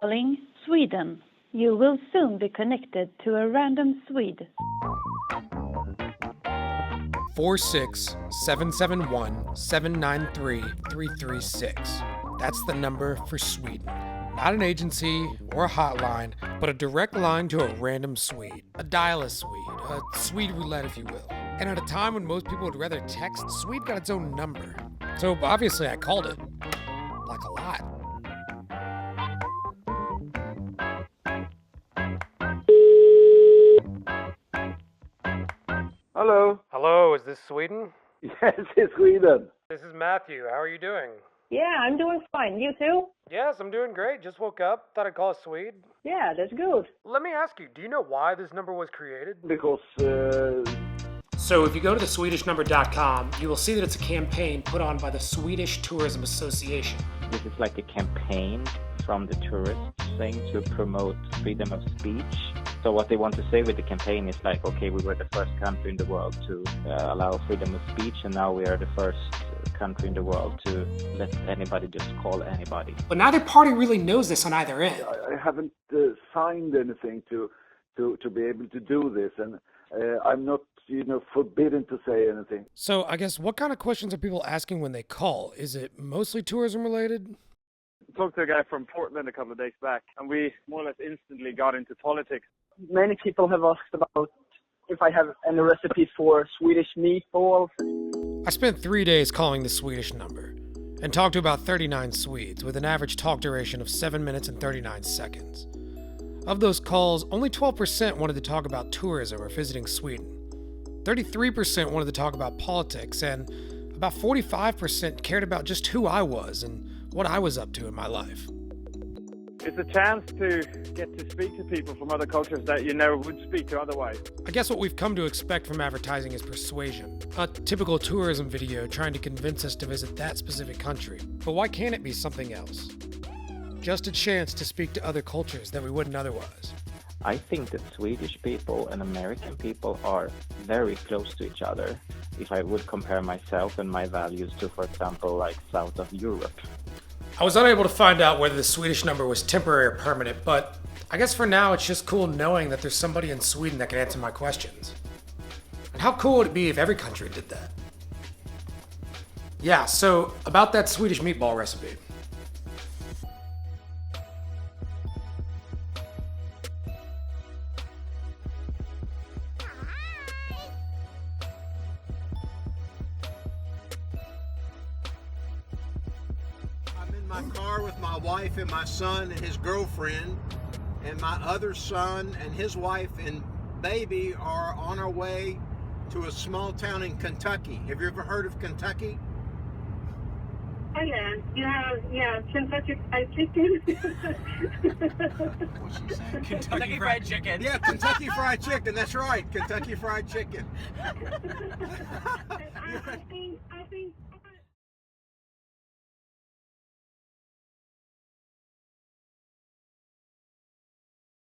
calling Sweden. You will soon be connected to a random Swede. 46771-793-336. That's the number for Sweden. Not an agency or a hotline, but a direct line to a random Swede. A dial-a Swede, a Swede roulette if you will. And at a time when most people would rather text, Swede got its own number. So obviously I called it. Like a lot. Hello. Hello, is this Sweden? Yes, it's Sweden. This is Matthew. How are you doing? Yeah, I'm doing fine. You too? Yes, I'm doing great. Just woke up. Thought I'd call a Swede. Yeah, that's good. Let me ask you, do you know why this number was created? Because, So if you go to the SwedishNumber.com, you will see that it's a campaign put on by the Swedish Tourism Association. This is like a campaign from the tourists saying to promote freedom of speech. So what they want to say with the campaign is like, okay, we were the first country in the world to allow freedom of speech, and now we are the first country in the world to let anybody just call anybody. But neither party really knows this on either end. I haven't signed anything to be able to do this, and I'm not, forbidden to say anything. So I guess what kind of questions are people asking when they call? Is it mostly tourism related? I talked to a guy from Portland a couple of days back, and we more or less instantly got into politics. Many people have asked about if I have any recipe for Swedish meatballs. I spent 3 days calling the Swedish number and talked to about 39 Swedes with an average talk duration of 7 minutes and 39 seconds. Of those calls, only 12% wanted to talk about tourism or visiting Sweden. 33% wanted to talk about politics, and about 45% cared about just who I was and what I was up to in my life. It's a chance to get to speak to people from other cultures that you never would speak to otherwise. I guess what we've come to expect from advertising is persuasion. A typical tourism video trying to convince us to visit that specific country. But why can't it be something else? Just a chance to speak to other cultures that we wouldn't otherwise. I think that Swedish people and American people are very close to each other. If I would compare myself and my values to, for example, like south of Europe. I was unable to find out whether the Swedish number was temporary or permanent, but I guess for now it's just cool knowing that there's somebody in Sweden that can answer my questions. And how cool would it be if every country did that? Yeah, so about that Swedish meatball recipe. My car with my wife and my son and his girlfriend, and my other son and his wife and baby are on our way to a small town in Kentucky. Have you ever heard of Kentucky? Oh yeah, Kentucky Fried Chicken. What's she saying? Kentucky Fried Chicken. Yeah, Kentucky Fried Chicken. That's right, Kentucky Fried Chicken. I think